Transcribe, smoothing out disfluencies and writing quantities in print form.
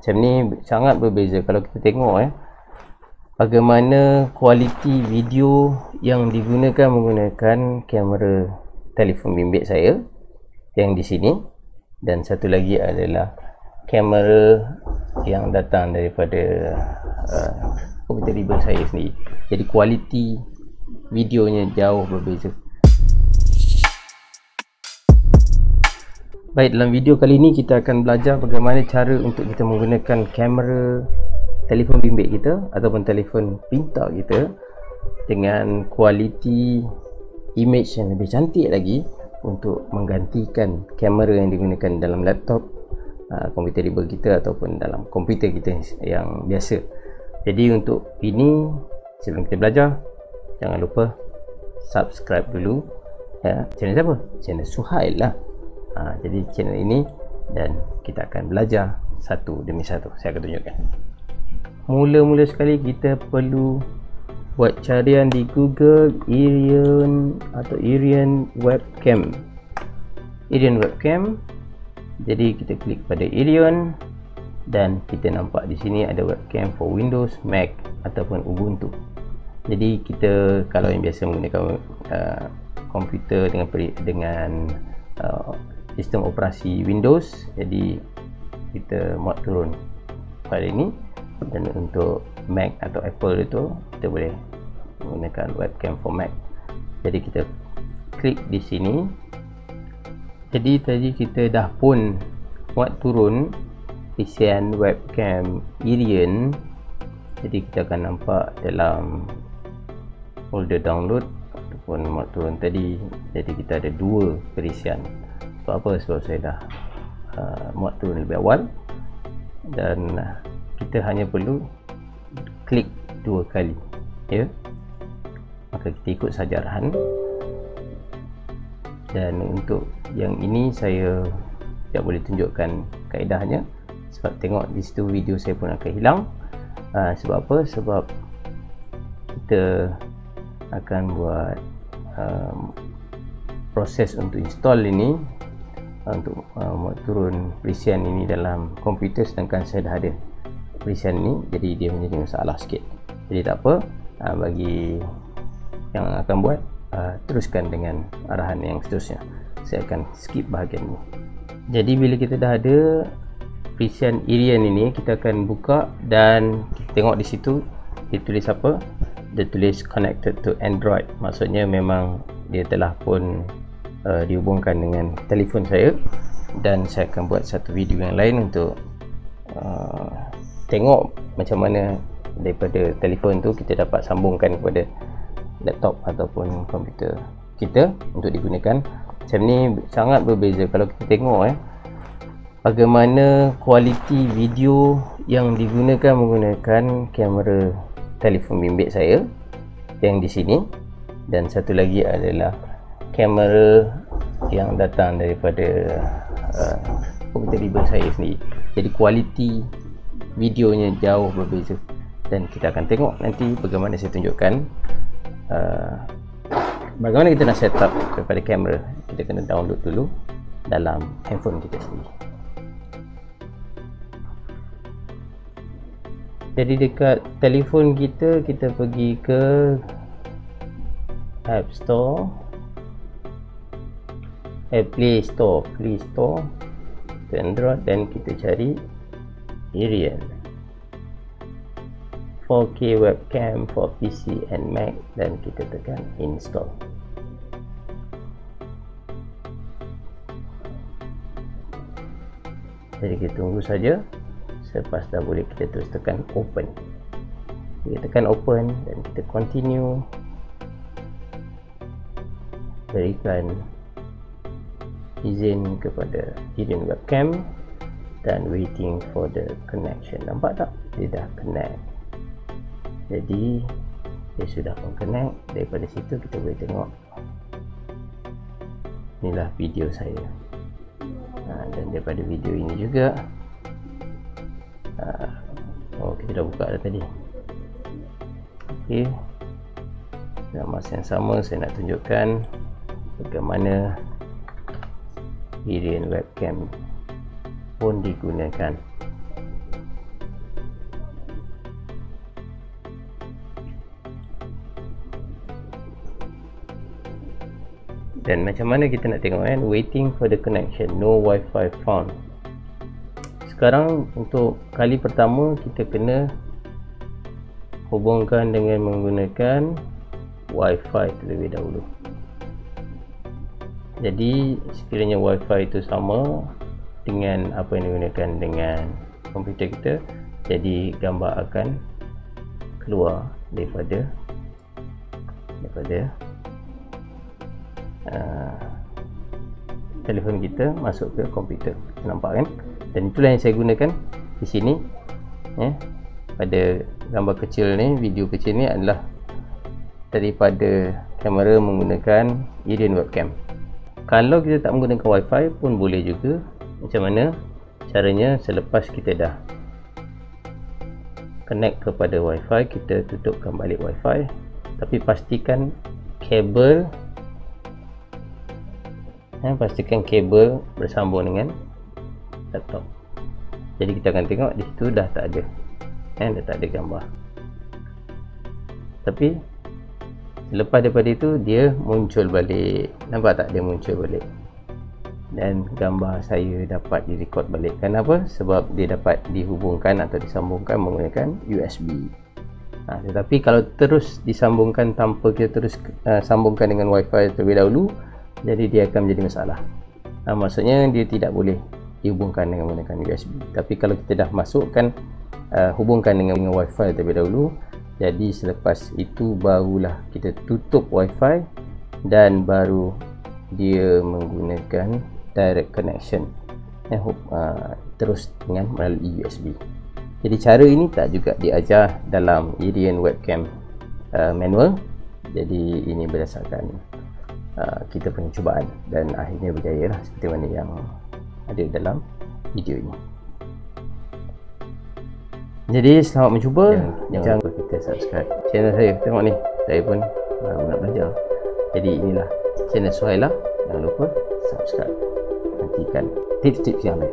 macam ni sangat berbeza. Kalau kita tengok bagaimana kualiti video yang digunakan menggunakan kamera telefon bimbit saya yang di sini, dan satu lagi adalah kamera yang datang daripada komputer rival saya sendiri. Jadi kualiti videonya jauh berbeza. Baik, dalam video kali ini kita akan belajar bagaimana cara untuk kita menggunakan kamera telefon bimbit kita ataupun telefon pintar kita dengan kualiti image yang lebih cantik lagi untuk menggantikan kamera yang digunakan dalam laptop, komputer rival kita ataupun dalam komputer kita yang biasa. Jadi untuk ini, sebelum kita belajar, jangan lupa subscribe dulu channel siapa? Channel Suhail lah. Jadi channel ini, dan kita akan belajar satu demi satu. Saya akan tunjukkan. Mula-mula sekali kita perlu buat carian di Google Irion webcam. Irion webcam. Jadi kita klik pada Irion dan kita nampak di sini ada webcam for Windows, Mac ataupun Ubuntu. Jadi kita kalau yang biasa menggunakan komputer dengan sistem operasi Windows, jadi kita muat turun file ini, dan untuk Mac atau Apple itu kita boleh menggunakan webcam for Mac. Jadi kita klik di sini. Jadi tadi kita dah pun muat turun isian webcam Irion. Jadi kita akan nampak dalam folder download ataupun muat turun tadi. Jadi kita ada dua perisian. Sebab apa? Sebab saya dah muat turun lebih awal, dan kita hanya perlu klik dua kali, ya. Maka kita ikut saja arahan. Dan untuk yang ini saya tidak boleh tunjukkan kaedahnya sebab tengok di situ video saya pun akan hilang. Sebab apa? Sebab kita akan buat proses untuk install ini, untuk turun perisian ini dalam komputer, sedangkan saya dah ada perisian ini, jadi dia menjadi masalah sikit. Jadi tak apa, bagi yang akan buat, teruskan dengan arahan yang seterusnya. Saya akan skip bahagian ini. Jadi bila kita dah ada perisian Irion ini, kita akan buka dan kita tengok di situ dia tulis apa? Dia tulis connected to Android. Maksudnya memang dia telah pun dihubungkan dengan telefon saya, dan saya akan buat satu video yang lain untuk tengok macam mana daripada telefon tu kita dapat sambungkan kepada laptop ataupun komputer kita untuk digunakan. Macam ni sangat berbeza. Kalau kita tengok bagaimana kualiti video yang digunakan menggunakan kamera telefon bimbit saya yang di sini, dan satu lagi adalah kamera yang datang daripada komputer rival saya sendiri. Jadi kualiti videonya jauh berbeza, dan kita akan tengok nanti bagaimana saya tunjukkan bagaimana kita nak set up kepada kamera. Kita kena download dulu dalam handphone kita sendiri. Jadi dekat telefon kita, kita pergi ke App Store, Play Store ke Android, dan kita cari Irion 4K webcam for PC and Mac, dan kita tekan install. Jadi kita tunggu saja. Selepas dah boleh, kita terus tekan open. Kita tekan open dan kita continue, berikan izin kepada Irion webcam dan waiting for the connection. Nampak tak? Dia dah connect. Jadi dia sudah pun connect. Daripada situ kita boleh tengok inilah video saya. Dan daripada video ini juga kita dah buka dah tadi. Okey, dalam masa yang sama saya nak tunjukkan bagaimana Irion webcam pun digunakan. Dan macam mana kita nak tengok kan, waiting for the connection, no Wi-Fi found. Sekarang untuk kali pertama kita kena hubungkan dengan menggunakan Wi-Fi terlebih dahulu. Jadi sekiranya Wi-Fi itu sama dengan apa yang digunakan dengan komputer kita, jadi gambar akan keluar daripada telefon kita masuk ke komputer. Nampak kan? Dan itulah yang saya gunakan di sini ya. Pada gambar kecil ni, video kecil ni adalah daripada kamera menggunakan Iridium webcam. Kalau kita tak menggunakan Wi-Fi pun boleh juga. Macam mana caranya? Selepas kita dah connect kepada Wi-Fi, kita tutupkan balik Wi-Fi, tapi pastikan kabel bersambung dengan laptop. Jadi kita akan tengok di situ dah tak ada, dah tak ada gambar. Tapi selepas daripada itu dia muncul balik. Nampak tak, dia muncul balik dan gambar saya dapat direkod balik. Kenapa? Sebab dia dapat dihubungkan atau disambungkan menggunakan USB. Tetapi kalau terus disambungkan tanpa kita terus sambungkan dengan Wi-Fi terlebih dahulu, jadi dia akan menjadi masalah. Maksudnya dia tidak boleh dihubungkan dengan menggunakan USB. Tapi kalau kita dah masukkan hubungkan dengan Wi-Fi terlebih dahulu, jadi selepas itu barulah kita tutup Wi-Fi dan baru dia menggunakan direct connection terus dengan melalui USB. Jadi cara ini tak juga diajar dalam Iridium webcam manual. Jadi ini berdasarkan kita punya cubaan dan akhirnya berjaya lah, seperti mana yang ada dalam video ini. Jadi selamat mencuba. Jangan lupa kita subscribe channel saya. Tengok ni, saya pun baru nak belajar. Jadi inilah channel Suhaila. Jangan lupa subscribe. Nantikan tips-tips yang lain.